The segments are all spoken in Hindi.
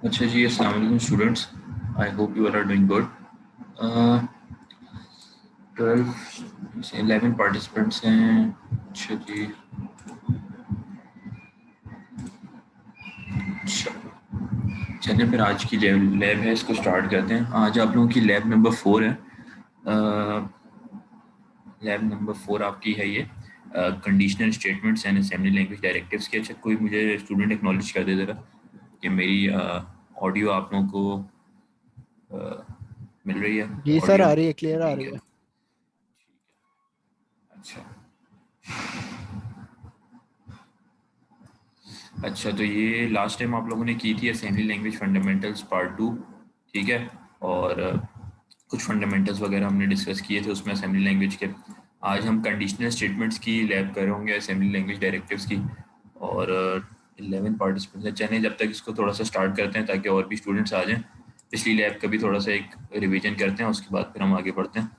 अच्छा जी, अस्सलाम वालेकुम students. I hope you are doing good. 11 participants हैं। अच्छा जी, अच्छा चलिए फिर आज की लैब है, इसको स्टार्ट करते हैं। आज आप लोगों की लैब नंबर 4 है। लैब नंबर 4 आपकी है ये, conditional statements and assembly language directives के। अच्छा, कोई मुझे स्टूडेंट एक्नॉलेज कर दे ज़रा कि मेरी ऑडियो आप लोगों को मिल रही है। जी सर, ऑडियो आ रही है, क्लियर आ ठीक रही है। है। अच्छा अच्छा, तो ये लास्ट टाइम आप लोगों ने की थी असेंबली लैंग्वेज फंडामेंटल्स पार्ट 2, ठीक है। और कुछ फंडामेंटल्स वगैरह हमने डिस्कस किए थे उसमें असेंबली लैंग्वेज के। आज हम कंडीशनल स्टेटमेंट्स की लैब कर रहे होंगे, असेंबली लैंग्वेज डायरेक्टिव्स की। और 11 पार्टिसिपेंट्स हैं। चलें जब तक इसको थोड़ा सा स्टार्ट करते हैं ताकि और भी स्टूडेंट्स आ जाएं। पिछली लैब का भी थोड़ा सा एक रिवीजन करते हैं, उसके बाद फिर हम आगे बढ़ते हैं,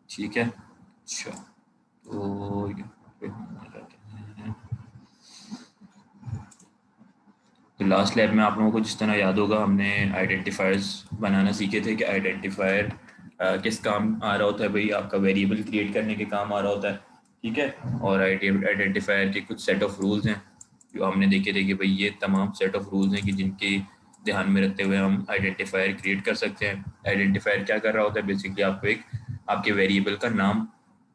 ठीक है। अच्छा, तो यहाँ पे हम आ जाते हैं। तो लास्ट लैब में आप लोगों को जिस तरह याद होगा, हमने आइडेंटिफायर्स बनाना सीखे थे कि आइडेंटिफायर किस काम आ रहा होता है। भाई आपका वेरिएबल क्रिएट करने के काम आ रहा होता है, ठीक है। और आइडेंटिफायर के कुछ सेट ऑफ रूल्स हैं जो हमने देखे थे कि भाई ये तमाम सेट ऑफ रूल्स हैं कि जिनके ध्यान में रखते हुए हम आइडेंटिफायर क्रिएट कर सकते हैं। आइडेंटिफायर क्या कर रहा होता है, बेसिकली आपको एक आपके वेरिएबल का नाम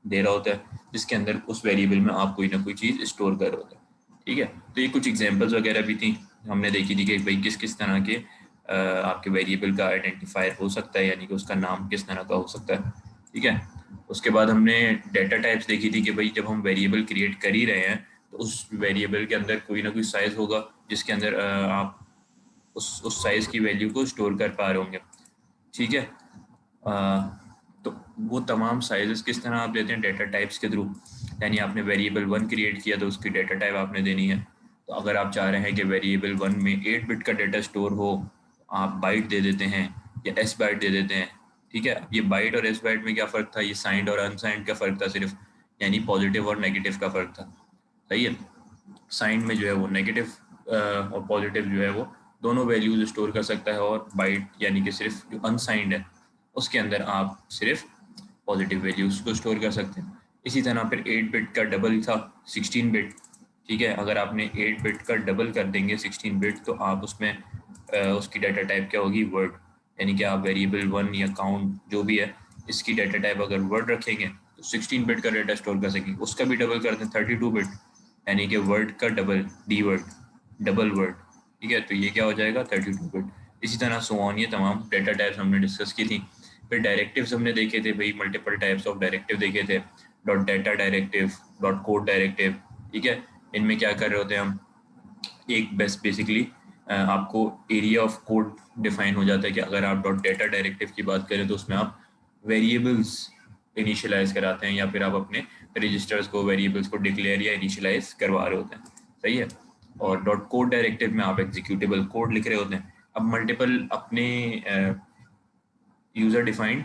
दे रहा होता है जिसके अंदर उस वेरिएबल में आप कोई ना कोई चीज़ स्टोर कर रहे होते हैं, ठीक है। तो ये कुछ एग्जांपल्स वगैरह भी थी, हमने देखी थी कि भाई किस किस तरह के आपके वेरिएबल का आइडेंटिफायर हो सकता है, यानी कि उसका नाम किस तरह का हो सकता है, ठीक है। उसके बाद हमने डेटा टाइप्स देखी थी कि भाई जब हम वेरिएबल क्रिएट कर ही रहे हैं तो उस वेरिएबल के अंदर कोई ना कोई साइज होगा जिसके अंदर आप उस साइज की वैल्यू को स्टोर कर पा रहे होंगे, ठीक है। अ, तो वो तमाम साइजेस किस तरह आप देते हैं, डेटा टाइप्स के थ्रू। यानी आपने वेरिएबल 1 क्रिएट किया तो उसकी डेटा टाइप आपने देनी है। तो अगर आप चाह रहे हैं कि वेरिएबल 1 में 8 बिट का डेटा स्टोर हो, आप बाइट दे देते हैं या एस बाइट दे देते हैं, ठीक है। ये बाइट और एस बाइट में क्या फ़र्क था, ये साइंड और अनसाइंड का फ़र्क था सिर्फ, यानी पॉजिटिव और नेगेटिव का फ़र्क था, सही है। साइन में जो है वो नेगेटिव और पॉजिटिव जो है वो दोनों वैल्यूज स्टोर कर सकता है, और बाइट यानी कि सिर्फ जो अनसाइंड है उसके अंदर आप सिर्फ पॉजिटिव वैल्यूज को स्टोर कर सकते हैं। इसी तरह फिर 8 बिट का डबल था 16 बिट, ठीक है। अगर आपने 8 बिट का डबल कर देंगे 16 बिट तो आप उसमें उसकी डाटा टाइप क्या होगी, वर्ड। यानी कि आप वेरिएबल 1 या काउंट जो भी है इसकी डाटा टाइप अगर वर्ड रखेंगे तो 16 बिट का डाटा स्टोर कर सकेंगे। उसका भी डबल कर दें 32 बिट, यानी कि वर्ड का double, D word, double word, ठीक है। तो ये क्या हो जाएगा 32 बिट। इसी तरह सो ऑन, ये तमाम डेटा टाइप्स हमने डिस्कस की थी। फिर डायरेक्टिव्स हमने देखे थे भाई, मल्टीपल टाइप्स ऑफ डायरेक्टिव देखे थे। Dot data directive, dot code directive, ठीक है। इनमें क्या कर रहे होते हैं हम, एक बेसिकली आपको एरिया ऑफ कोड डिफाइन हो जाता है कि अगर आप डॉट डाटा डायरेक्टिव की बात करें तो उसमें आप वेरिएबल्स इनिशियलाइज कराते हैं या फिर आप अपने रजिस्टर्स को, वेरिएबल्स को डिक्लेयर या इनिशियलाइज करवा रहे होते हैं, सही है। और डॉट कोड डायरेक्टिव में आप एग्जीक्यूटेबल कोड लिख रहे होते हैं। अब मल्टीपल अपने यूज़र डिफाइंड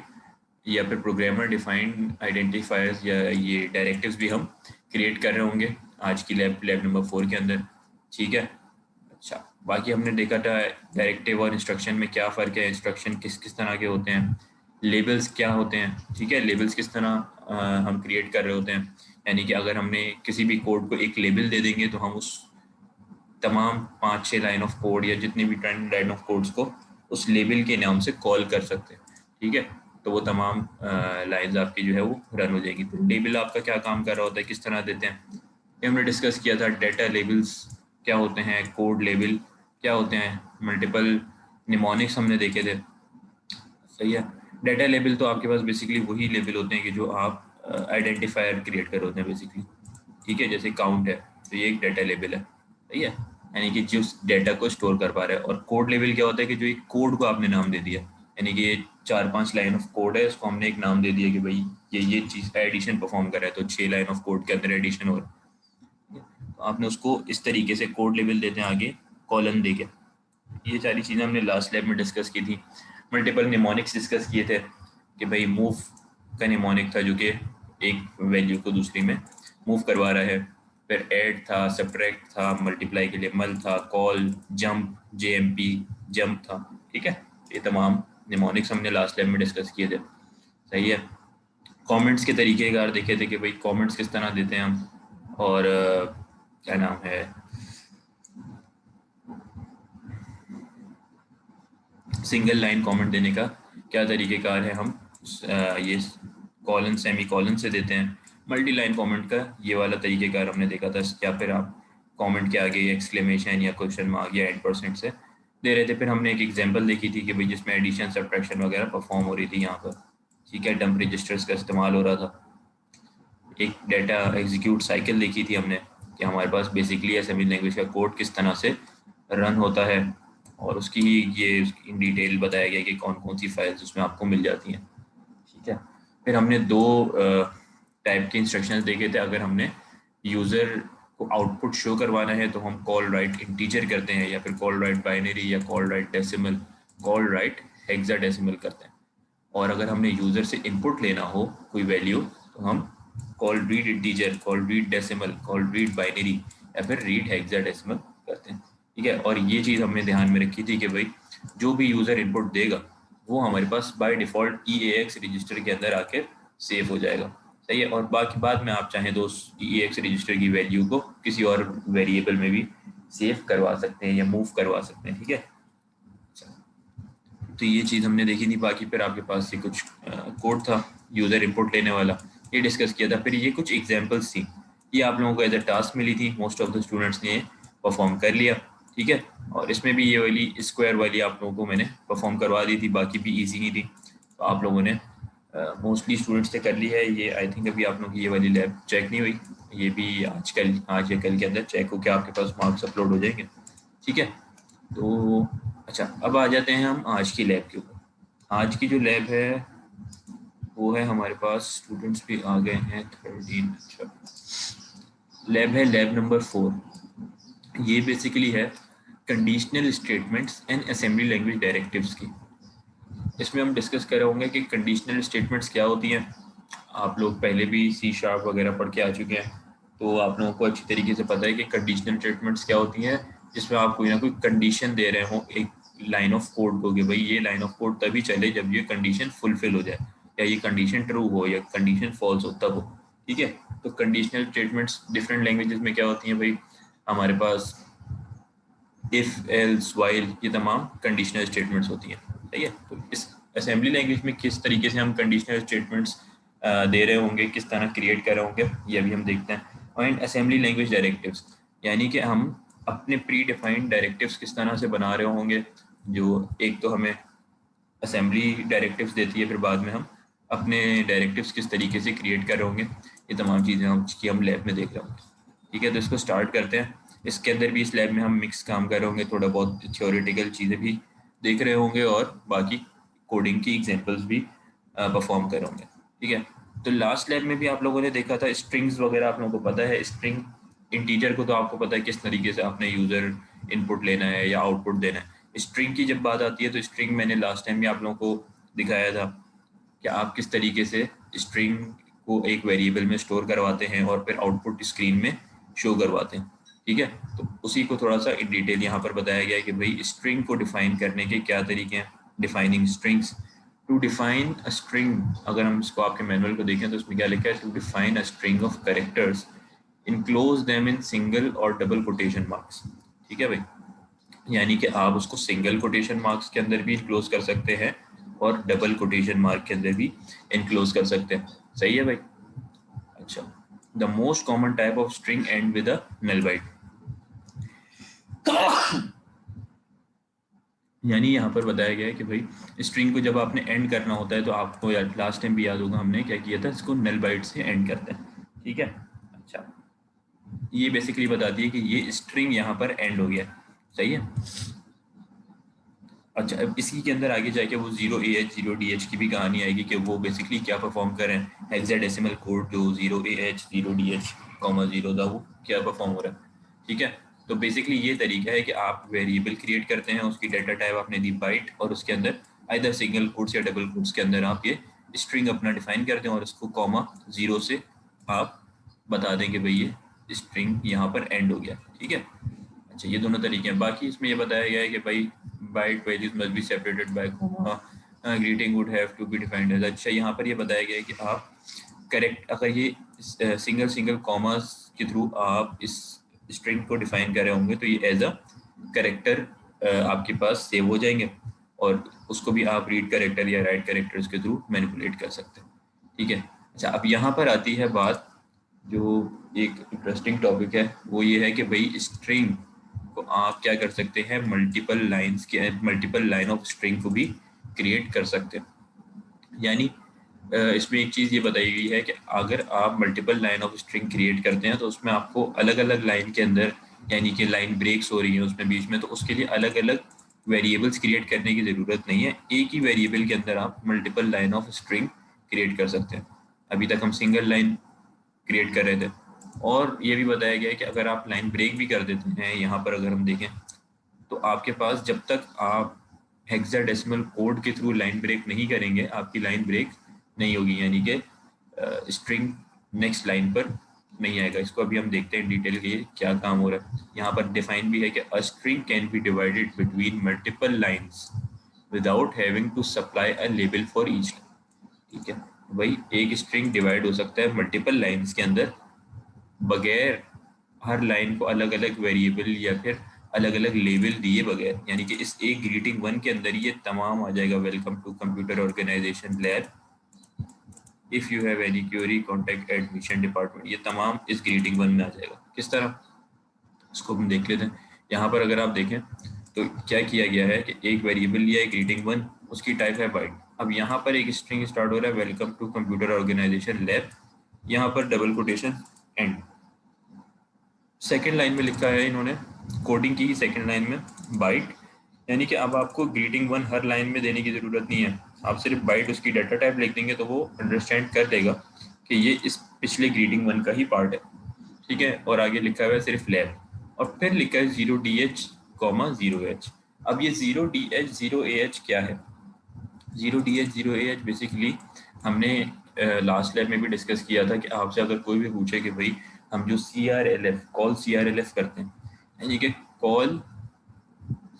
या फिर प्रोग्रामर डिफाइंड आइडेंटिफायर्स या ये डायरेक्टिव्स भी हम क्रिएट कर रहे होंगे आज की लैब नंबर 4 के अंदर, ठीक है। अच्छा, बाकी हमने देखा था डायरेक्टिव और इंस्ट्रक्शन में क्या फ़र्क है, इंस्ट्रक्शन किस किस तरह के होते हैं, लेबल्स क्या होते हैं, ठीक है। लेबल्स किस तरह हम क्रिएट कर रहे होते हैं, यानी कि अगर हमने किसी भी कोड को एक लेबल दे देंगे तो हम उस तमाम 5-6 लाइन ऑफ कोड या जितनी भी 10 लाइन ऑफ कोड्स को उस लेबल के नाम से कॉल कर सकते हैं, ठीक है। तो वो तमाम लाइंस आपकी जो है वो रन हो जाएगी। तो लेबल आपका क्या काम कर रहा होता है, किस तरह देते हैं, ये हमने डिस्कस किया था। डेटा लेबल्स क्या होते हैं, कोड लेबल क्या होते हैं, मल्टीपल निमोनिक्स हमने देखे थे, सही है। डेटा लेबल तो आपके पास बेसिकली वही लेबल होते हैं कि जो आप आइडेंटिफायर क्रिएट कर होते हैं बेसिकली, ठीक है। जैसे काउंट है तो ये एक डेटा लेबल है, सही है, यानी कि जिस डेटा को स्टोर कर पा रहा है। और कोड लेवल क्या होता है कि जो एक कोड को आपने नाम दे दिया, यानी कि ये 4-5 लाइन ऑफ कोड है, इसको हमने एक नाम दे दिया कि भाई ये चीज़ एडिशन परफॉर्म कर रहा है, तो 6 लाइन ऑफ कोड के अंदर एडिशन हो रहा है, तो आपने उसको इस तरीके से कोड लेवल देते हैं आगे कॉलन दे के। ये सारी चीज़ें हमने लास्ट लैब में डिस्कस की थी। मल्टीपल निमोनिक्स डिस्कस किए थे कि भाई मूव का निमोनिक था जो कि एक वैल्यू को दूसरी में मूव करवा रहा है, फिर ऐड था, सब्ट्रैक्ट था, मल्टीप्लाई के लिए मल था, कॉल, जंप, JMP जंप था। ठीक है, ये तमाम निमोनिक्स हमने लास्ट लैब में डिस्कस किए थे। सही है। कमेंट्स के तरीके कार देखे थे कि भाई कमेंट्स किस तरह देते हैं हम, और क्या नाम है, सिंगल लाइन कमेंट देने का क्या तरीक़ेकार है। हम ये कॉलन सेमी कॉलन से देते हैं। मल्टी लाइन कमेंट का ये वाला तरीक़ेकार हमने देखा था, या फिर आप कमेंट के आगे एक्सक्लेमेशन या क्वेश्चन मार्क या %% से दे रहे थे। फिर हमने एक एग्जांपल देखी थी कि भाई जिसमें एडिशन सब्ट्रैक्शन वगैरह परफॉर्म हो रही थी यहाँ पर। ठीक है, डंप रजिस्टर्स का इस्तेमाल हो रहा था। एक डाटा एग्जीक्यूट साइकिल देखी थी हमने कि हमारे पास बेसिकली असेंबली लैंग्वेज का कोड किस तरह से रन होता है, और उसकी ये इन डिटेल बताया गया कि कौन कौन सी फाइल्स उसमें आपको मिल जाती हैं। ठीक है, फिर हमने दो टाइप के इंस्ट्रक्शंस देखे थे। अगर हमने यूज़र को आउटपुट शो करवाना है तो हम कॉल राइट इंटीजर करते हैं, या फिर कॉल राइट बाइनरी, या call right decimal, call right hexadecimal करते हैं। और अगर हमने यूज़र से इनपुट लेना हो कोई वैल्यू तो हम call read integer, call read decimal, call read binary, या फिर रीड हेक्साडेसिमल करते हैं। ठीक है, और ये चीज़ हमने ध्यान में रखी थी कि भाई जो भी यूज़र इनपुट देगा वो हमारे पास बाय डिफ़ॉल्ट EAX रजिस्टर के अंदर आकर सेव हो जाएगा। सही है, और बाकी बाद में आप चाहें तो उस EAX रजिस्टर की वैल्यू को किसी और वेरिएबल में भी सेव करवा सकते हैं या मूव करवा सकते हैं। ठीक है, तो ये चीज़ हमने देखी थी। बाकी फिर आपके पास ये कुछ कोड था यूज़र इनपुट लेने वाला, ये डिस्कस किया था। फिर ये कुछ एग्जांपल्स थी, ये आप लोगों को एज अ टास्क मिली थी। मोस्ट ऑफ द स्टूडेंट्स ने परफॉर्म कर लिया। ठीक है, और इसमें भी ये वाली स्क्वायर वाली आप लोगों को मैंने परफॉर्म करवा दी थी, बाकी भी ईजी ही थी। तो आप लोगों ने मोस्टली स्टूडेंट्स ने कर ली है ये। आई थिंक अभी आप लोगों की ये वाली लैब चेक नहीं हुई, ये भी आज या कल के अंदर चेक हो के आपके पास मार्क्स अपलोड हो जाएंगे। ठीक है, तो अच्छा, अब आ जाते हैं हम आज की लैब के ऊपर। आज की जो लैब है वो है हमारे पास, स्टूडेंट्स भी आ गए हैं 13। अच्छा, लैब है लैब नंबर 4। ये बेसिकली है conditional statements and assembly language directives की। इसमें हम डिस्कस कर रहे होंगे कि कंडीशनल स्टेटमेंट्स क्या होती हैं। आप लोग पहले भी C# वगैरह पढ़ के आ चुके हैं, तो आप लोगों को अच्छी तरीके से पता है कि कंडीशनल स्टेटमेंट्स क्या होती हैं, जिसमें आप कोई ना कोई कंडीशन दे रहे हो एक लाइन ऑफ कोड को कि भाई ये लाइन ऑफ कोड तभी चले जब ये कंडीशन फुलफिल हो जाए, या ये कंडीशन ट्रू हो या कंडीशन फॉल्स हो तब हो। ठीक है, तो कंडीशनल स्टेटमेंट्स डिफरेंट लैंग्वेजेस में क्या होती हैं भाई, हमारे पास इफ, एल्स, वाइल, ये तमाम कंडीशनल स्टेटमेंट्स होती हैं। सही है, तो इस असेंबली लैंग्वेज में किस तरीके से हम कंडीशनल स्टेटमेंट्स दे रहे होंगे, किस तरह क्रिएट कर रहे होंगे, ये अभी हम देखते हैं। और असेंबली लैंग्वेज डायरेक्टिव्स, यानी कि हम अपने प्री डिफाइंड डायरेक्टिव्स किस तरह से बना रहे होंगे, जो एक तो हमें असेंबली डायरेक्टिव्स देती है, फिर बाद में हम अपने डायरेक्टिव्स किस तरीके से क्रिएट कर रहे होंगे, ये तमाम चीज़ें हम लैब में देख रहे होंगे। ठीक है, तो इसको स्टार्ट करते हैं। इसके अंदर भी इस लैब में हम मिक्स काम कर रहे होंगे, थोड़ा बहुत थ्योरेटिकल चीज़ें भी देख रहे होंगे और बाकी कोडिंग की एग्जांपल्स भी परफॉर्म कर रहे होंगे। ठीक है, तो लास्ट लैब में भी आप लोगों ने देखा था स्ट्रिंग्स वगैरह, आप लोगों को पता है स्ट्रिंग इंटीजर को तो आपको पता है किस तरीके से आपने यूज़र इनपुट लेना है या आउटपुट देना है। स्ट्रिंग की जब बात आती है तो स्ट्रिंग मैंने लास्ट टाइम भी आप लोगों को दिखाया था कि आप किस तरीके से स्ट्रिंग को एक वेरिएबल में स्टोर करवाते हैं और फिर आउटपुट स्क्रीन में शो करवाते हैं। ठीक है, तो उसी को थोड़ा सा इन डिटेल यहाँ पर बताया गया है कि भाई स्ट्रिंग को डिफाइन करने के क्या तरीके हैं। Defining strings, to define a string, अगर हम इसको आपके मैनुअल को देखें तो उसमें क्या लिखा है, to define a string of characters enclose them in single और डबल कोटेशन मार्क्स। ठीक है भाई, यानी कि आप उसको सिंगल कोटेशन मार्क्स के अंदर भी इनक्लोज कर सकते हैं और डबल कोटेशन मार्क के अंदर भी इनक्लोज कर सकते हैं। सही है भाई। अच्छा, the most common type of string end with a null byte, यानी यहाँ पर बताया गया है कि भाई स्ट्रिंग को जब आपने एंड करना होता है तो आपको यार लास्ट टाइम भी याद होगा हमने क्या किया था, इसको नल बाइट से एंड करते हैं। ठीक है, अच्छा, ये बेसिकली बताती है कि ये स्ट्रिंग यहाँ पर एंड हो गया। सही है, अच्छा, अब इसी के अंदर आगे जाके वो 0AH 0DH की भी कहानी आएगी कि वो बेसिकली क्या परफॉर्म कर रहे हैं। हेक्साडेसिमल कोड जो 0AH 0DH, 0 था वो क्या परफॉर्म हो रहा है। ठीक है, तो बेसिकली ये तरीका है कि आप वेरिएबल क्रिएट करते हैं, उसकी डाटा टाइप आपने दी बाइट, और उसके अंदर आइदर सिंगल कोट्स या डबल कोट्स के अंदर आप ये स्ट्रिंग अपना डिफाइन करते हैं और उसको 0 से आप बता दें कि भाई ये स्ट्रिंग यहाँ पर एंड हो गया, ठीक है। अच्छा, ये दोनों तरीके हैं। बाकी इसमें ये बताया गया है कि भाई byte values must be separated by comma, greeting would have to be defined as. अच्छा, यहाँ पर ये बताया गया है कि आप करेक्ट, अगर ये सिंगल सिंगल कॉमास के थ्रू आप इस स्ट्रिंग को डिफाइन कर रहे होंगे तो ये एज अ करेक्टर आपके पास सेव हो जाएंगे, और उसको भी आप रीड करेक्टर या राइट करेक्टर्स के थ्रू मैनिपुलेट कर सकते हैं, ठीक है। अच्छा, अब यहाँ पर आती है बात जो एक इंटरेस्टिंग टॉपिक है, वो ये है कि भाई स्ट्रिंग को आप क्या कर सकते हैं, मल्टीपल लाइंस के, मल्टीपल लाइन ऑफ स्ट्रिंग को भी क्रिएट कर सकते हैं। यानी इसमें एक चीज़ ये बताई गई है कि अगर आप multiple line of string create करते हैं तो उसमें आपको अलग अलग लाइन के अंदर, यानी कि लाइन ब्रेक्स हो रही है उसमें बीच में, तो उसके लिए अलग अलग वेरिएबल्स क्रिएट करने की ज़रूरत नहीं है। एक ही वेरिएबल के अंदर आप multiple line of string create कर सकते हैं। अभी तक हम सिंगल लाइन क्रिएट कर रहे थे। और ये भी बताया गया है कि अगर आप लाइन ब्रेक भी कर देते हैं, यहाँ पर अगर हम देखें तो आपके पास जब तक आप हेक्साडेसिमल कोड के थ्रू लाइन ब्रेक नहीं करेंगे, आपकी लाइन ब्रेक नहीं होगी, यानी कि स्ट्रिंग नेक्स्ट लाइन पर नहीं आएगा। इसको अभी हम देखते हैं डिटेल के क्या काम हो रहा है। यहाँ पर डिफाइन भी है कि a string can be divided between multiple lines without having to supply a label for each, ठीक है। भाई एक स्ट्रिंग डिवाइड हो सकता है मल्टीपल लाइंस के अंदर बगैर हर लाइन को अलग अलग वेरिएबल या फिर अलग अलग लेबल दिए बगैर, यानी कि इस एक ग्रीटिंग वन के अंदर ये तमाम आ जाएगा, welcome to computer organization lab, if you have any query contact admission department, ये तमाम इस ग्रीटिंग वन में आ जाएगा। किस तरह, इसको हम देख लेते हैं। यहाँ पर अगर आप देखें तो क्या किया गया है कि एक वेरिएबल लिया है ग्रीटिंग वन, उसकी टाइप है बाइट। अब यहाँ पर एक स्ट्रिंग स्टार्ट हो रहा है welcome to computer organization lab, यहाँ पर double quotation end. Second line में लिखा है इन्होंने कोडिंग की सेकेंड लाइन में बाइट, यानी कि अब आपको ग्रीटिंग वन हर लाइन में देने की ज़रूरत नहीं है, आप सिर्फ बाइट उसकी डाटा टाइप लिख देंगे तो वो अंडरस्टैंड कर लेगा कि ये इस पिछले ग्रीटिंग वन का ही पार्ट है, ठीक है। और आगे लिखा हुआ है सिर्फ लैब, और फिर लिखा है 0DH, 0H। अब ये 0DH 0AH क्या है? 0DH 0AH बेसिकली हमने लास्ट लैब में भी डिस्कस किया था कि आपसे अगर कोई भी पूछे कि भाई हम जो CRLF कॉल CRLF करते हैं, यानी कि कॉल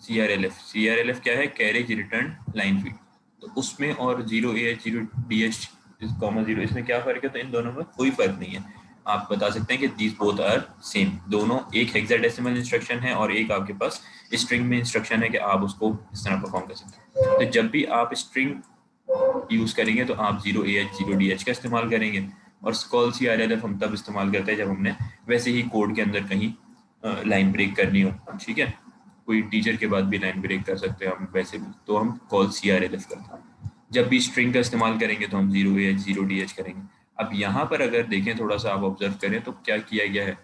CRLF क्या है? Carriage return line feed. तो उसमें और 0AH 0DH 0, इसमें क्या फ़र्क है? तो इन दोनों में कोई फ़र्क नहीं है। आप बता सकते हैं कि दीज बोथ आर सेम, दोनों एक हेक्साडेसिमल इंस्ट्रक्शन है और एक आपके पास स्ट्रिंग में इंस्ट्रक्शन है कि आप उसको इस तरह परफॉर्म कर सकते हैं। तो जब भी आप स्ट्रिंग यूज़ करेंगे तो आप 0AH 0DH का इस्तेमाल करेंगे, और कॉल CRLF हम तब इस्तेमाल करते हैं जब हमने वैसे ही कोड के अंदर कहीं लाइन ब्रेक करनी हो, ठीक है। कोई टीचर के बाद भी लाइन ब्रेक कर सकते हैं हम वैसे भी, तो हम कॉल CRLF करते हैं। जब भी स्ट्रिंग का इस्तेमाल करेंगे तो हम 0AH 0DH करेंगे। अब यहाँ पर अगर देखें, थोड़ा सा आप ऑब्जर्व करें तो क्या किया गया है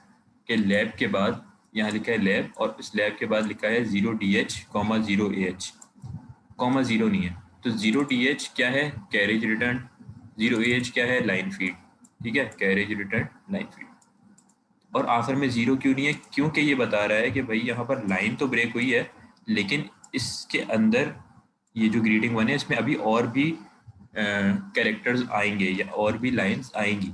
कि लैब के बाद यहाँ लिखा है लैब, और इस लैब के बाद लिखा है 0DH 0AH, 0 नहीं है। तो 0DH क्या है? Carriage return. 0AH क्या है? लाइन फीड, ठीक है, कैरेज रिटर्न लाइन फीड। और आखिर में जीरो क्यों नहीं है? क्योंकि ये बता रहा है कि भाई यहाँ पर लाइन तो ब्रेक हुई है, लेकिन इसके अंदर ये जो ग्रीटिंग वन है इसमें अभी और भी कैरेक्टर्स आएंगे या और भी लाइंस आएंगी।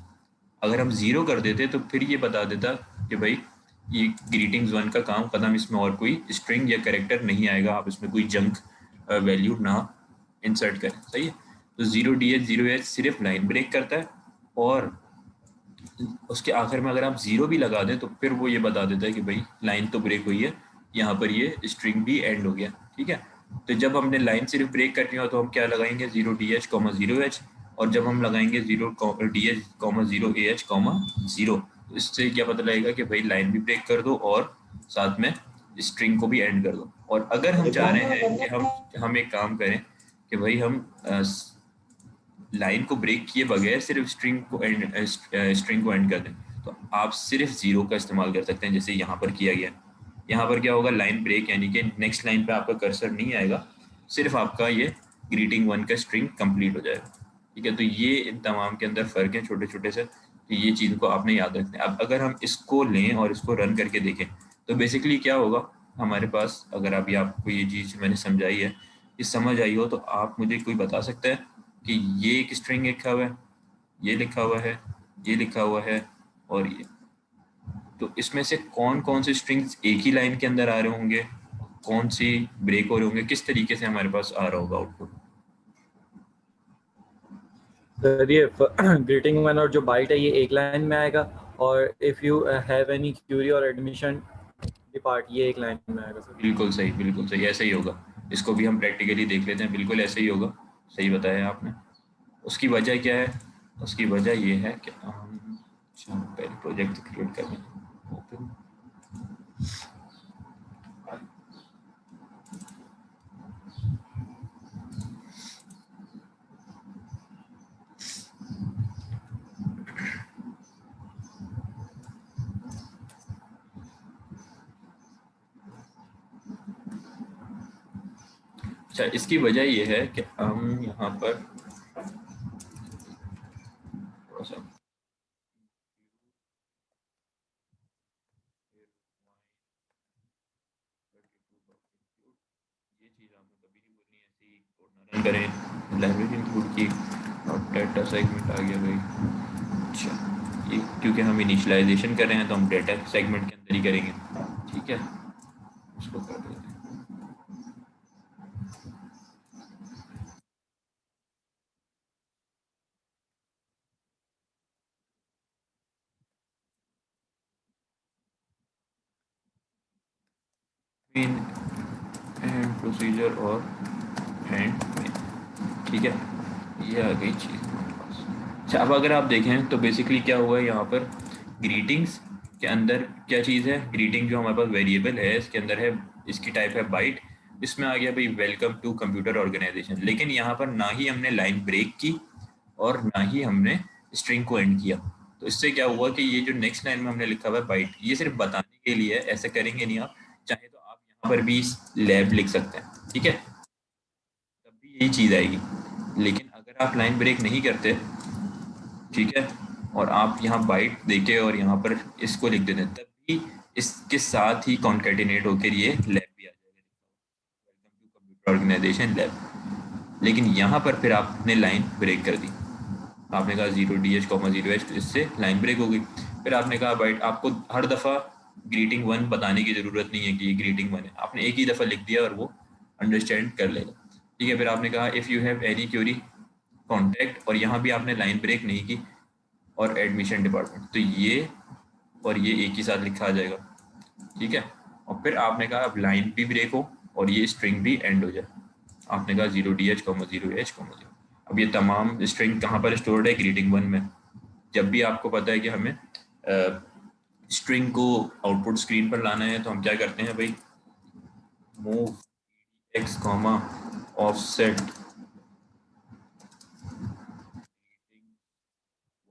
अगर हम जीरो कर देते तो फिर ये बता देता कि भाई ये ग्रीटिंग्स वन का काम खत्म, इसमें और कोई स्ट्रिंग या कैरेक्टर नहीं आएगा, आप इसमें कोई जंक वैल्यू ना इंसर्ट करें, सही है। तो 0DH 0AH सिर्फ लाइन ब्रेक करता है, और उसके आखिर में अगर आप जीरो भी लगा दें तो फिर वो ये बता देता है कि भाई लाइन तो ब्रेक हुई है, यहाँ पर ये स्ट्रिंग भी एंड हो गया, ठीक है। तो जब हमने लाइन सिर्फ ब्रेक करनी हो तो हम क्या लगाएंगे? 0DH 0H, और जब हम लगाएंगे 0DH 0AH 0, तो इससे क्या पता लगेगा कि भाई लाइन भी ब्रेक कर दो और साथ में स्ट्रिंग को भी एंड कर दो। और अगर हम चाह रहे हैं कि हम एक काम करें कि भाई हम लाइन को ब्रेक किए बगैर सिर्फ स्ट्रिंग को एंड कर दें, तो आप सिर्फ जीरो का इस्तेमाल कर सकते हैं, जैसे यहाँ पर किया गया। यहाँ पर क्या होगा? लाइन ब्रेक, यानी कि नेक्स्ट लाइन पे आपका कर्सर नहीं आएगा, सिर्फ आपका ये ग्रीटिंग वन का स्ट्रिंग कंप्लीट हो जाएगा, ठीक है। तो ये इन तमाम के अंदर फ़र्क है छोटे छोटे से, तो ये चीज़ को आपने याद रखना है। अब अगर हम इसको लें और इसको रन करके देखें तो बेसिकली क्या होगा हमारे पास, अगर अभी आपको ये चीज़ मैंने समझाई है, ये समझ आई हो, तो आप मुझे कोई बता सकता है कि ये एक स्ट्रिंग लिखा हुआ है, ये लिखा हुआ है, ये लिखा हुआ है, और ये, तो इसमें से कौन कौन से स्ट्रिंग्स एक ही लाइन के अंदर आ रहे होंगे, कौन सी ब्रेक हो रहे होंगे, किस तरीके से हमारे पास आ रहा होगा आउटपुट। सर ये ग्रीटिंग वन और जो बाइट है ये एक लाइन में आएगा, और if you have any Curie और एडमिशन डिपार्ट ये एक लाइन में आएगा सर। बिल्कुल सही, ऐसे ही होगा। इसको भी हम प्रैक्टिकली देख लेते हैं, बिल्कुल ऐसे ही होगा, सही बताया आपने। उसकी वजह क्या है, उसकी वजह ये है कि हम पहले प्रोजेक्ट क्रिएट कर लें। ओपन अच्छा, इसकी वजह ये है कि हम यहाँ पर थोड़ा सा ये चीज़ आपने कभी नहीं बोलनी, ऐसे ही कोड ना रन करें। लाइब्रेरी इंक्लूड की और डाटा सेगमेंट आ गया भाई। अच्छा, ये क्योंकि हम इनिशियलाइजेशन कर रहे हैं तो हम डाटा सेगमेंट के अंदर ही करेंगे, ठीक है। उसको कर देते हैं। मेन एंड प्रोसीजर और एंड मेन, ठीक है, ये आ गई चीज़ हमारे पास। अच्छा, अब अगर आप देखें तो बेसिकली क्या हुआ है यहाँ पर, ग्रीटिंग्स के अंदर क्या चीज़ है, ग्रीटिंग जो हमारे पास वेरिएबल है इसके अंदर है, इसकी टाइप है बाइट। इसमें आ गया भाई वेलकम टू कंप्यूटर ऑर्गेनाइजेशन, लेकिन यहाँ पर ना ही हमने लाइन ब्रेक की और ना ही हमने स्ट्रिंग को एंड किया। तो इससे क्या हुआ कि ये जो नेक्स्ट लाइन में हमने लिखा हुआ है बाइट, ये सिर्फ बताने के लिए है, ऐसे करेंगे नहीं आप। चाहे तो आप यहाँ पर भी लैब लिख सकते हैं, ठीक है, तब भी यही चीज़ आएगी। लेकिन अगर आप लाइन ब्रेक नहीं करते, ठीक है, और आप यहाँ बाइट देके और यहाँ पर इसको लिख देते हैं, तब भी इसके साथ ही कॉन्केटिनेट होकर ये लैब भी आ जाएगा, welcome to computer organization lab. लेकिन यहाँ पर फिर आपने लाइन ब्रेक कर दी, आपने कहा 0DH,0H, तो इससे लाइन ब्रेक हो गई। फिर आपने कहा बाइट, आपको हर दफ़ा ग्रीटिंग वन बताने की ज़रूरत नहीं है कि ये ग्रीटिंग वन है, आपने एक ही दफ़ा लिख दिया और वो अंडरस्टैंड कर लेगा, ठीक है। फिर आपने कहा if you have any Curie contact, और यहाँ भी आपने लाइन ब्रेक नहीं की, और एडमिशन डिपार्टमेंट, तो ये और ये एक ही साथ लिखा आ जाएगा, ठीक है। और फिर आपने कहा अब लाइन भी ब्रेक हो और ये स्ट्रिंग भी एंड हो जाए, आपने कहा 0DH,0H,0। अब ये तमाम स्ट्रिंग कहाँ पर स्टोर्ड है, ग्रीटिंग वन में। जब भी आपको पता है कि हमें स्ट्रिंग को आउटपुट स्क्रीन पर लाना है तो हम क्या करते हैं भाई, move x comma offset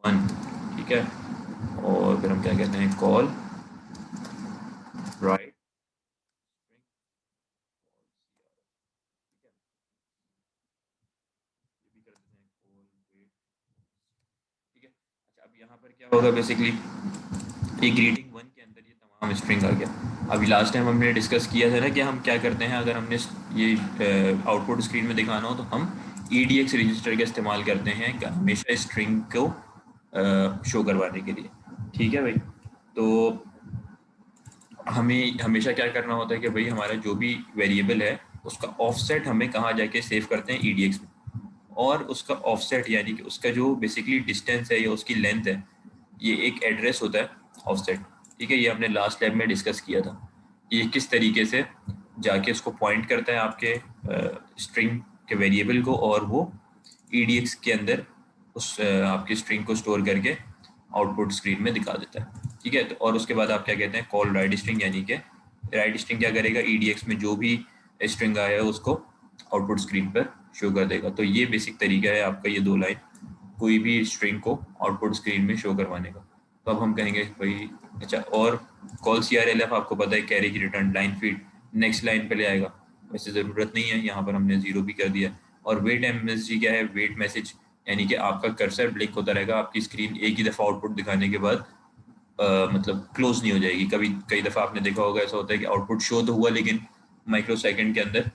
one, ठीक है, और फिर हम क्या कहते हैं, कॉल राइट ठीक है। अच्छा, अब यहाँ पर क्या होगा, बेसिकली ये ग्रीटिंग वन के अंदर ये तमाम स्ट्रिंग आ गया। अभी लास्ट टाइम हमने डिस्कस किया था ना कि हम क्या करते हैं, अगर हमने ये आउटपुट स्क्रीन में दिखाना हो तो हम EDX रजिस्टर का इस्तेमाल करते हैं हमेशा स्ट्रिंग को शो करवाने के लिए, ठीक है भाई। तो हमें हमेशा क्या करना होता है कि भाई हमारा जो भी वेरिएबल है उसका ऑफसेट हमें कहाँ जाके सेव करते हैं, EDX में। और उसका ऑफसेट यानी कि उसका जो बेसिकली डिस्टेंस है या उसकी लेंथ है, ये एक एड्रेस होता है ऑफसेट, ठीक है। ये हमने लास्ट लैब में डिस्कस किया था, ये किस तरीके से जाके उसको पॉइंट करता है आपके स्ट्रिंग के वेरिएबल को, और वो EDX के अंदर उस आपकी स्ट्रिंग को स्टोर करके आउटपुट स्क्रीन में दिखा देता है, ठीक है। तो और उसके बाद आप क्या कहते हैं, कॉल राइट स्ट्रिंग, यानी कि राइट स्ट्रिंग क्या करेगा, EDX में जो भी स्ट्रिंग आया है उसको आउटपुट स्क्रीन पर शो कर देगा। तो ये बेसिक तरीका है आपका, ये दो लाइन कोई भी स्ट्रिंग को आउटपुट स्क्रीन में शो करवाने का। तो अब हम कहेंगे भाई, अच्छा, और कॉल CRLF आपको पता है carriage return line feed next line पे ले आएगा, वैसे ज़रूरत नहीं है, यहाँ पर हमने 0 भी कर दिया। और वेट MSG क्या है, वेट मैसेज, यानी कि आपका कर्सर ब्लिंक होता रहेगा, आपकी स्क्रीन एक ही दफ़ा आउटपुट दिखाने के बाद मतलब क्लोज नहीं हो जाएगी। कभी कई दफ़ा आपने देखा होगा, ऐसा होता है कि आउटपुट शो तो हुआ लेकिन माइक्रो सेकेंड के अंदर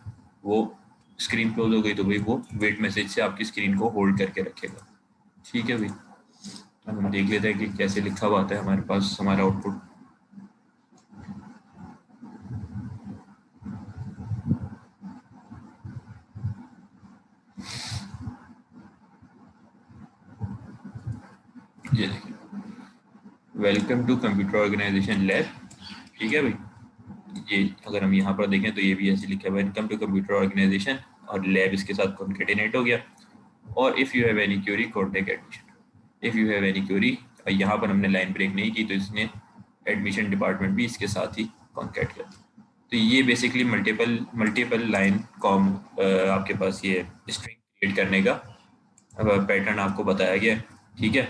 वो स्क्रीन क्लोज हो गई, तो भाई वो वेट मैसेज से आपकी स्क्रीन को होल्ड करके रखेगा, ठीक है भाई। अब हम देख लेते हैं कि कैसे लिखा हुआ आता है हमारे पास हमारा आउटपुट। ये देखिए, welcome to computer organization lab. ठीक है भाई, ये अगर हम यहाँ पर देखें तो ये भी ऐसे लिखा है, वेलकम टू कंप्यूटर ऑर्गेनाइजेशन, और लैब इसके साथ कॉन्केटिनेट हो गया। और if you have any Curie contact admission, if you have any Curie, यहाँ पर हमने लाइन ब्रेक नहीं की तो इसने एडमिशन डिपार्टमेंट भी इसके साथ ही कॉन्टैक्ट किया। तो ये basically multiple multiple line com आपके पास ये स्ट्रिंग क्रिएट करने का पैटर्न आपको बताया गया है। ठीक है,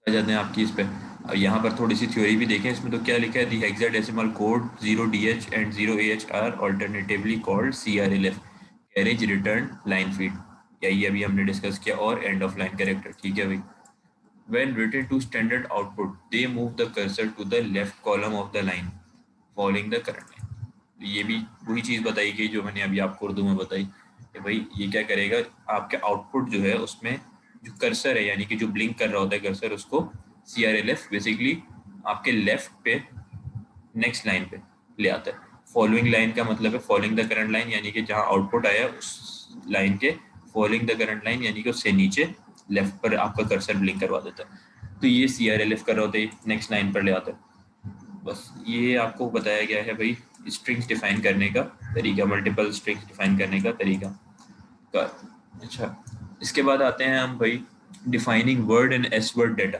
आ जाते हैं आपकी इस पे। अब यहाँ पर थोड़ी सी थ्योरी भी देखें, इसमें तो क्या लिखा है, the hexadecimal code 0DH and 0AH are alternatively called CRLF, carriage return line feed, यही अभी हमने डिस्कस किया, और एंड ऑफ लाइन कैरेक्टर। ठीक है भाई, when written to standard output they move the cursor to the left column of the line following the current line। तो ये भी वही चीज़ बताई गई जो मैंने अभी आपको उर्दू में बताई कि भाई ये क्या करेगा, आपके आउटपुट जो है उसमें जो कर्सर है, यानी कि जो ब्लिंक कर रहा होता है कर्सर, उसको CRLF बेसिकली आपके लेफ्ट पे नेक्स्ट लाइन पे ले आता है। फॉलोइंग लाइन का मतलब है फॉलोइंग द करंट लाइन, यानी कि जहाँ आउटपुट आया उस लाइन के फॉलोइंग द करंट लाइन, यानी कि उससे नीचे लेफ्ट पर आपका कर्सर ब्लिंक करवा देता है। तो ये CRLF कर रहा होता है, नेक्स्ट लाइन पर ले आता है। बस ये आपको बताया गया है भाई स्ट्रिंग्स डिफाइन करने का तरीका, मल्टीपल स्ट्रिंग्स डिफाइन करने का तरीका का। अच्छा, इसके बाद आते हैं हम भाई defining word and S word data.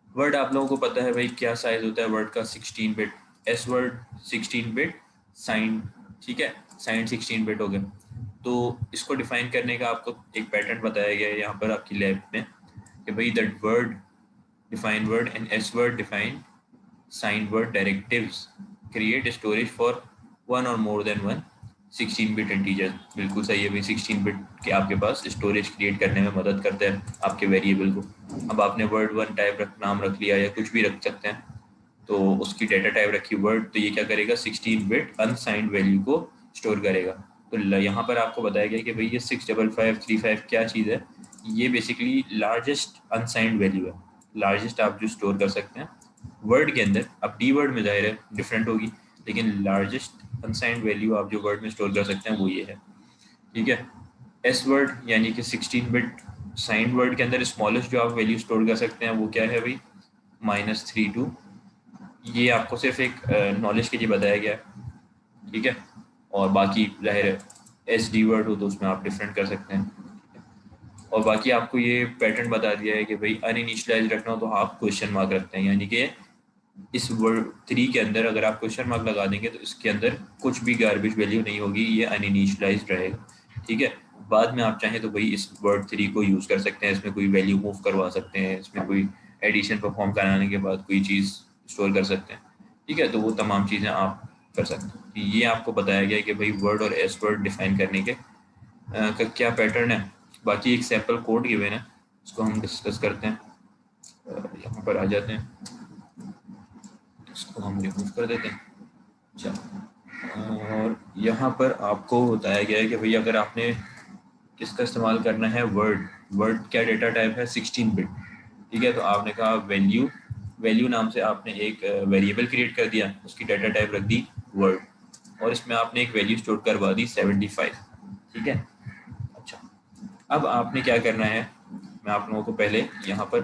Word आप लोगों को पता है भाई क्या साइज होता है वर्ड का, 16 bit. S word 16 bit, sign, ठीक है, साइन 16 बिट हो गया। तो इसको डिफाइन करने का आपको एक पैटर्न बताया गया है यहाँ पर आपकी लैब में कि भाई that word define word and S word define sign word directives create storage for one और more than one 16 bit integer. बिल्कुल सही है भाई, 16 बिट के आपके पास स्टोरेज क्रिएट करने में मदद करता है आपके वेरिएबल को। अब आपने वर्ड वन टाइप नाम रख लिया या कुछ भी रख सकते हैं, तो उसकी डेटा टाइप रखी वर्ड, तो ये क्या करेगा 16 बिट अनसाइंड वैल्यू को स्टोर करेगा। तो यहाँ पर आपको बताया गया कि भाई ये 65535 क्या चीज़ है, ये बेसिकली लार्जेस्ट अनसाइंड वैल्यू है, लार्जेस्ट आप जो स्टोर कर सकते हैं वर्ड के अंदर। अब डी वर्ड में जाहिर है डिफरेंट होगी, लेकिन लार्जेस्ट अनसाइंड वैल्यू आप जो वर्ड में स्टोर कर सकते हैं वो ये है। ठीक है, एस वर्ड यानी कि 16 बिट साइंड वर्ड के अंदर स्मॉलेस्ट जो आप वैल्यू स्टोर कर सकते हैं वो क्या है भाई, -32। ये आपको सिर्फ एक नॉलेज के लिए बताया गया है। ठीक है, और बाकी जाहिर है एस डी वर्ड हो तो उसमें आप डिफरेंट कर सकते हैं। और बाकी आपको ये पैटर्न बता दिया है कि भाई अनइनिशियलाइज रखना हो तो आप क्वेश्चन मार्क रखते हैं, यानी कि इस वर्ड 3 के अंदर अगर आप क्वेश्चन मार्क लगा देंगे तो इसके अंदर कुछ भी गार्बेज वैल्यू नहीं होगी, ये अनइनिशियलाइज्ड रहेगा। ठीक है, बाद में आप चाहें तो भाई इस वर्ड 3 को यूज़ कर सकते हैं, इसमें कोई वैल्यू मूव करवा सकते हैं, इसमें कोई एडिशन परफॉर्म कराने के बाद कोई चीज़ स्टोर कर सकते हैं। ठीक है, तो वो तमाम चीज़ें आप कर सकते हैं। तो ये आपको बताया गया कि भाई वर्ड और एस वर्ड डिफाइन करने के का क्या पैटर्न है। बाकी एक सैम्पल कोड गिवन है, उसको हम डिस्कस करते हैं। यहाँ पर आ जाते हैं, इसको हम रिमूव कर देते हैं। अच्छा, और यहाँ पर आपको बताया गया है कि भाई अगर आपने किसका इस्तेमाल करना है, वर्ड, वर्ड क्या डेटा टाइप है 16 बिट। ठीक है, तो आपने कहा वैल्यू, वैल्यू नाम से आपने एक वेरिएबल क्रिएट कर दिया, उसकी डेटा टाइप रख दी वर्ड, और इसमें आपने एक वैल्यू स्टोर करवा दी 75। ठीक है, अच्छा, अब आपने क्या करना है, मैं आप लोगों को पहले यहाँ पर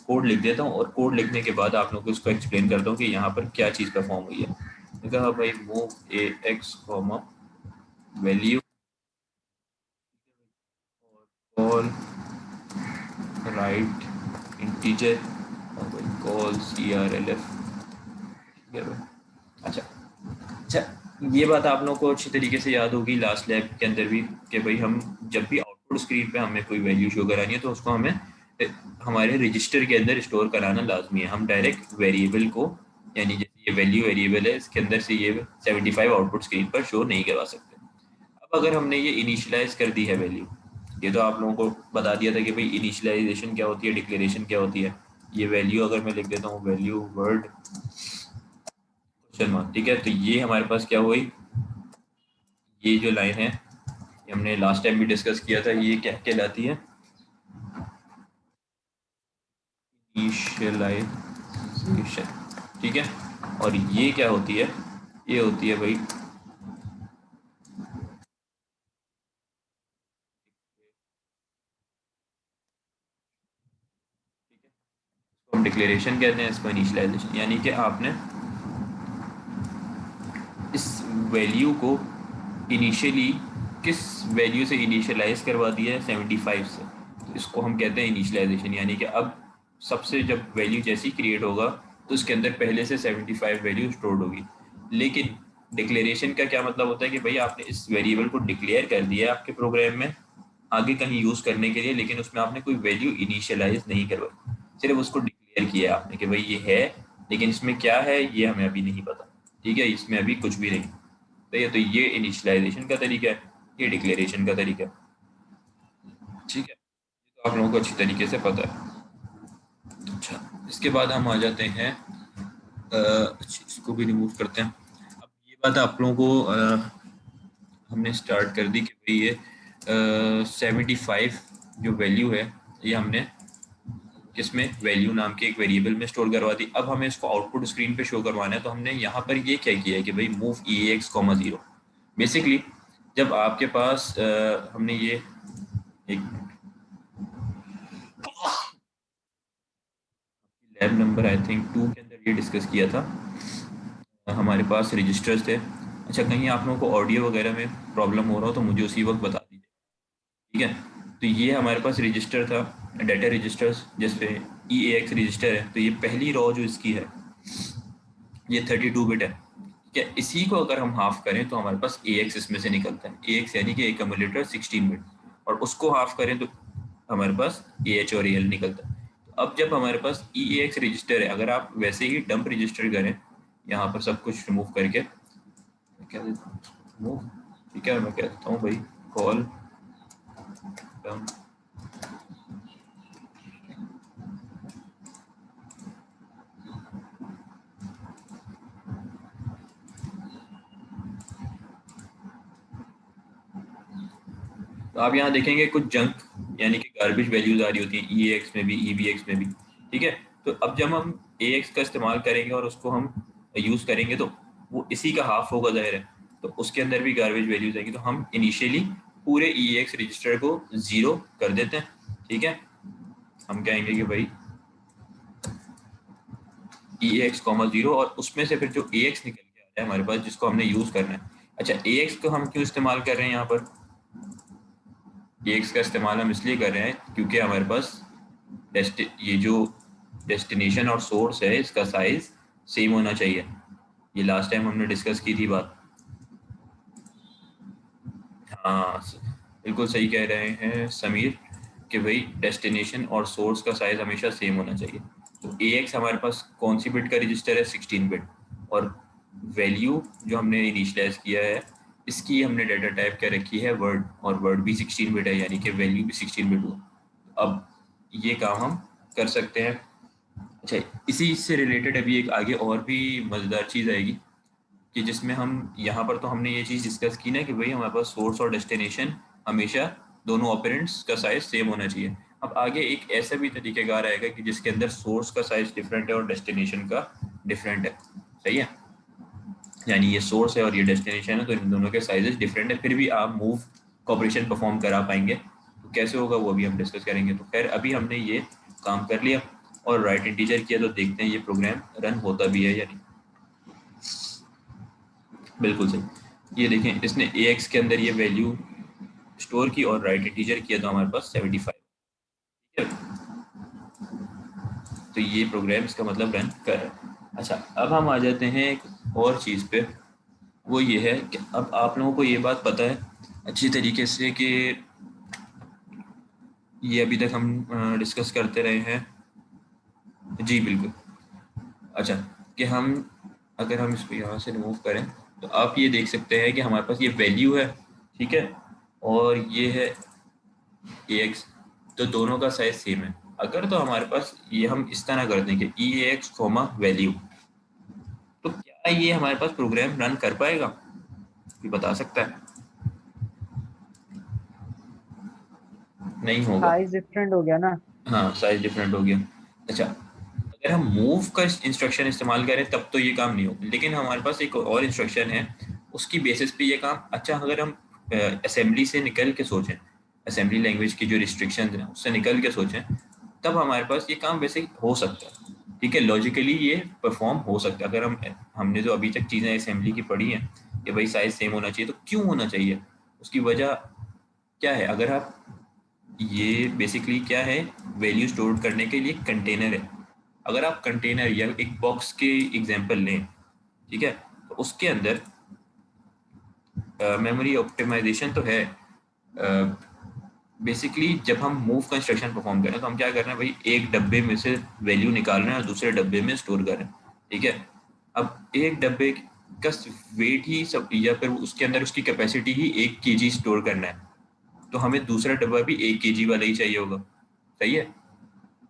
कोड लिख देता हूँ, और कोड लिखने के बाद आप लोगों को इसको एक्सप्लेन करता हूँ कि यहाँ पर क्या चीज़ परफॉर्म हुई है। कहा भाई move A X comma value call write integer और भाई कॉल CRLF। ठीक है भाई, अच्छा अच्छा, ये बात आप लोगों को अच्छी तरीके से याद होगी लास्ट लैब के अंदर भी कि भाई हम जब भी आउटपुट स्क्रीन पे हमें कोई वैल्यू शो करानी है तो उसको हमें हमारे रजिस्टर के अंदर स्टोर कराना लाजमी है। हम डायरेक्ट वेरिएबल को, यानी जैसे ये वैल्यू वेरिएबल है इसके अंदर से ये 75 आउटपुट स्क्रीन पर शो नहीं करवा सकते। अब अगर हमने ये इनिशियलाइज कर दी है वैल्यू, ये तो आप लोगों को बता दिया था कि भाई इनिशियलाइजेशन क्या होती है, डिक्लेरेशन क्या होती है। ये वैल्यू अगर मैं लिख देता हूँ वैल्यू वर्ड क्वेश्चन मार्क, ठीक है, तो ये हमारे पास क्या हुई, ये जो लाइन है ये हमने लास्ट टाइम भी डिस्कस किया था, ये क्या कहलाती है, इनिशियलाइजेशन। ठीक है, और ये क्या होती है, ये होती है भाई डिक्लेरेशन कहते हैं, इसको इनिशियलाइजेशन, यानी कि आपने इस वैल्यू को इनिशियली किस वैल्यू से इनिशियलाइज करवा दिया है, 75 से, तो इसको हम कहते हैं इनिशियलाइजेशन। यानी कि अब सबसे जब वैल्यू जैसी क्रिएट होगा तो उसके अंदर पहले से 75 वैल्यू स्टोर्ड होगी। लेकिन डिक्लेरेशन का क्या मतलब होता है कि भाई आपने इस वेरिएबल को डिक्लेयर कर दिया है आपके प्रोग्राम में आगे कहीं यूज़ करने के लिए, लेकिन उसमें आपने कोई वैल्यू इनिशियलाइज नहीं करवाई, सिर्फ उसको डिक्लेयर किया आपने कि भाई ये है, लेकिन इसमें क्या है ये हमें अभी नहीं पता। ठीक है, इसमें अभी कुछ भी नहीं। तो ये इनिशियलाइजेशन का तरीका है, ये डिक्लेरेशन का तरीका है। ठीक है, तो आप लोगों को अच्छी तरीके से पता है। अच्छा, इसके बाद हम आ जाते हैं, इसको भी रिमूव करते हैं। अब ये बात आप लोगों को हमने स्टार्ट कर दी कि भाई ये 75 जो वैल्यू है ये हमने किसमें, वैल्यू नाम के एक वेरिएबल में स्टोर करवा दी। अब हमें इसको आउटपुट स्क्रीन पे शो करवाना है, तो हमने यहाँ पर ये क्या किया है कि भाई मूव EAX, 0। बेसिकली जब आपके पास हमने ये एक लैब नंबर आई थिंक 2 के अंदर ये डिस्कस किया था, हमारे पास रजिस्टर्स थे। अच्छा, कहीं आप लोगों को ऑडियो वगैरह में प्रॉब्लम हो रहा हो तो मुझे उसी वक्त बता दीजिए। ठीक है, तो ये हमारे पास रजिस्टर था, डाटा रजिस्टर्स, जिसपे EAX रजिस्टर है। तो ये पहली रो जो इसकी है ये 32 बिट है। ठीक है, इसी को अगर हम हाफ करें तो हमारे पास AX इसमें से निकलता है। AX यानी कि एक्यूमुलेटर 16 बिट, और उसको हाफ करें तो हमारे पास AH और AL निकलता है। तो अब जब हमारे पास EAX रजिस्टर है, अगर आप वैसे ही डंप रजिस्टर करें, यहाँ पर सब कुछ रिमूव करके क्या देता हूँ रिमूव, ठीक है, मैं कह देता हूँ भाई कॉल डंप। तो आप यहाँ देखेंगे कुछ जंक यानी कि गार्बेज वैल्यूज आ रही होती हैं EAX में भी, EBX में भी। ठीक है, तो अब जब हम AX का इस्तेमाल करेंगे और उसको हम यूज़ करेंगे तो वो इसी का हाफ होगा ज़ाहिर है, तो उसके अंदर भी गार्बेज वैल्यूज आएंगी। तो हम इनिशियली पूरे EAX रजिस्टर को 0 कर देते हैं। ठीक है, हम कहेंगे कि भाई EAX, 0, और उसमें से फिर जो AX निकल के आ रहा है हमारे पास जिसको हमने यूज़ करना है। अच्छा, AX को हम क्यों इस्तेमाल कर रहे हैं यहाँ पर, AX का इस्तेमाल हम इसलिए कर रहे हैं क्योंकि हमारे पास ये जो डेस्टिनेशन और सोर्स है इसका साइज सेम होना चाहिए। ये लास्ट टाइम हमने डिस्कस की थी बात। हाँ, बिल्कुल सही कह रहे हैं समीर कि भाई डेस्टिनेशन और सोर्स का साइज हमेशा सेम होना चाहिए। तो AX हमारे पास कौन सी बिट का रजिस्टर है, 16 बिट, और वैल्यू जो हमने इनिशियलाइज किया है इसकी हमने डाटा टाइप क्या रखी है, वर्ड, और वर्ड भी 16 बिट है, यानी कि वैल्यू भी 16 बिट हुआ। अब ये काम हम कर सकते हैं। अच्छा, इसी से रिलेटेड अभी एक आगे और भी मज़ेदार चीज़ आएगी कि जिसमें हम यहाँ पर तो हमने ये चीज़ डिस्कस की ना कि भाई हमारे पास सोर्स और डेस्टिनेशन हमेशा दोनों ऑपरेंड्स का साइज सेम होना चाहिए। अब आगे एक ऐसा भी तरीक़ेकार आएगा कि जिसके अंदर सोर्स का साइज डिफरेंट है और डेस्टिनेशन का डिफरेंट है। सही है, यानी ये सोर्स है और ये डेस्टिनेशन है, तो इन दोनों के साइजेस डिफरेंट है, फिर भी आप मूव का ऑपरेशन परफॉर्म करा पाएंगे। तो कैसे होगा वो भी हम डिस्कस करेंगे। तो खैर अभी हमने ये काम कर लिया और राइट इंटीजर किया, तो देखते हैं ये प्रोग्राम रन होता भी है या नहीं। बिल्कुल सही, ये देखें इसने AX के अंदर ये वैल्यू स्टोर की और राइट इंटीजर किया तो हमारे पास 75। ठीक है, तो ये प्रोग्राम इसका मतलब रन कर रहा है। अच्छा, अब हम आ जाते हैं एक और चीज़ पे, वो ये है कि अब आप लोगों को ये बात पता है अच्छी तरीके से कि ये अभी तक हम डिस्कस करते रहे हैं। जी बिल्कुल। अच्छा, कि हम अगर हम इसको यहाँ से रिमूव करें तो आप ये देख सकते हैं कि हमारे पास ये वैल्यू है, ठीक है, और ये है AX, तो दोनों का साइज सेम है। अगर तो हमारे पास ये हम इस तरह कर दें कि EAX, वैल्यू, तो क्या ये हमारे पास प्रोग्राम रन कर पाएगा, ये बता सकता है? नहीं होगा। साइज डिफरेंट हो गया ना। हाँ, साइज डिफरेंट हो गया। अच्छा, अगर हम मूव का इंस्ट्रक्शन इस्तेमाल करें तब तो ये काम नहीं होगा, लेकिन हमारे पास एक और इंस्ट्रक्शन है उसकी बेसिस पे ये काम। अच्छा, अगर हम असेंबली से निकल के सोचें, असेंबली लैंग्वेज की जो रिस्ट्रिक्शन है उससे निकल के सोचें, तब हमारे पास ये काम वैसे हो सकता है। ठीक है, लॉजिकली ये परफॉर्म हो सकता है। अगर हमने जो अभी तक चीज़ें असेंबली की पढ़ी हैं कि भाई साइज सेम होना चाहिए, तो क्यों होना चाहिए, उसकी वजह क्या है? अगर आप, ये बेसिकली क्या है, वैल्यू स्टोर करने के लिए कंटेनर है। अगर आप कंटेनर या एक बॉक्स के एग्जांपल लें, ठीक है, तो उसके अंदर मेमोरी ऑप्टिमाइजेशन तो है। बेसिकली जब हम मूव का इंस्ट्रक्शन परफॉर्म कर रहे हैं तो हम क्या कर रहे हैं भाई, एक डब्बे में से वैल्यू निकाल रहे हैं और दूसरे डब्बे में स्टोर कर रहे हैं, ठीक है। अब एक डब्बे का वेट ही सब, या फिर उसके अंदर उसकी कैपेसिटी ही 1 kg स्टोर करना है, तो हमें दूसरा डब्बा भी 1 kg वाला ही चाहिए होगा, सही है,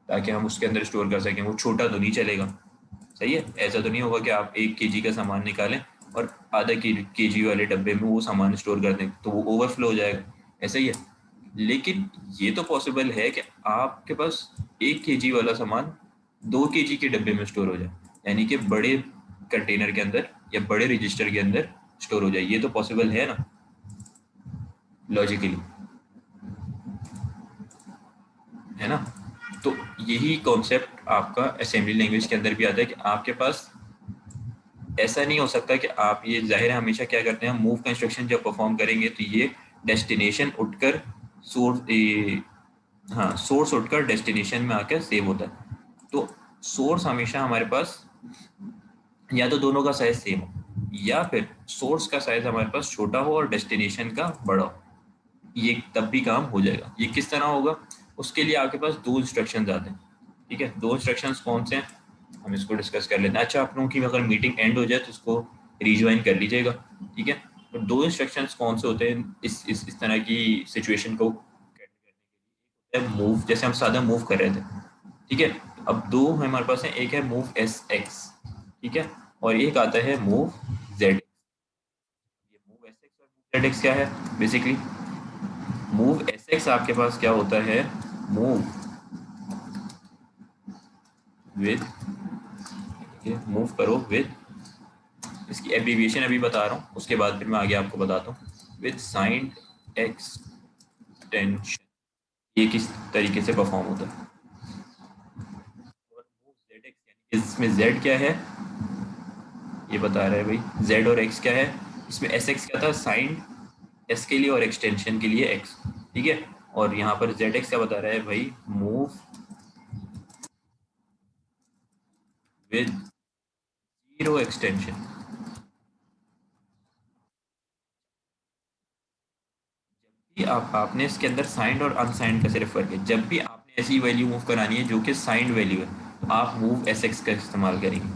ताकि हम उसके अंदर स्टोर कर सकें। वो छोटा तो नहीं चलेगा, सही है। ऐसा तो नहीं होगा कि आप 1 kg का सामान निकालें और आधा kg वाले डब्बे में वो सामान स्टोर कर दें, तो वो ओवरफ्लो हो जाएगा, ऐसा ही है। लेकिन ये तो पॉसिबल है कि आपके पास 1 kg वाला सामान 2 kg के डब्बे में स्टोर हो जाए, यानी कि बड़े कंटेनर के अंदर या बड़े रजिस्टर के अंदर स्टोर हो जाए। ये तो पॉसिबल है ना लॉजिकली, है ना। तो यही कॉन्सेप्ट आपका असेंबली लैंग्वेज के अंदर भी आता है कि आपके पास ऐसा नहीं हो सकता कि आप, ये जाहिर है हमेशा क्या करते हैं, मूव का इंस्ट्रक्शन जब परफॉर्म करेंगे तो ये डेस्टिनेशन उठकर सोर्स, हाँ सोर्स उठकर डेस्टिनेशन में आकर सेव होता है। तो सोर्स हमेशा हमारे पास, या तो दोनों का साइज सेम हो, या फिर सोर्स का साइज हमारे पास छोटा हो और डेस्टिनेशन का बड़ा हो, ये तब भी काम हो जाएगा। ये किस तरह होगा, उसके लिए आपके पास 2 इंस्ट्रक्शंस आते हैं, ठीक है। 2 इंस्ट्रक्शंस कौन से हैं, हम इसको डिस्कस कर लेते हैं। अच्छा, आप लोगों की अगर मीटिंग एंड हो जाए तो उसको रिज्वाइन कर लीजिएगा, ठीक है। तो 2 इंस्ट्रक्शंस कौन से होते हैं इस तरह की सिचुएशन को मूव, जैसे हम सादा मूव कर रहे थे, ठीक है। अब दो हमारे पास है, एक है मूव एस एक्स, ठीक है, और एक आता है मूव जेड। ये मूव एस एक्स और मूव जेड एक्स क्या है बेसिकली, मूव एस एक्स आपके पास क्या होता है, मूव विद, मूव करो विद, इसकी एब्रीविएशन अभी बता रहा हूँ, उसके बाद फिर मैं आगे आपको बताता हूँ, विद साइंड एक्सटेंशन। ये किस तरीके से परफॉर्म होता है। और मूव जेड एक्स, यानी इसमें जेड क्या है, ये बता रहा है भाई, जेड और एक्स क्या है। इसमें एस एक्स क्या था, साइंड एस के लिए और एक्सटेंशन के लिए एक्स, ठीक है। और यहाँ पर जेड एक्स क्या बता रहा है भाई, मूव विद जीरो एक्सटेंशन। कि आपने इसके अंदर साइंड और अनसाइंड का सिर्फ फर्क है। जब भी आपने ऐसी वैल्यू मूव करानी है जो कि साइंड वैल्यू है, तो आप मूव एस एक्स का इस्तेमाल करेंगे।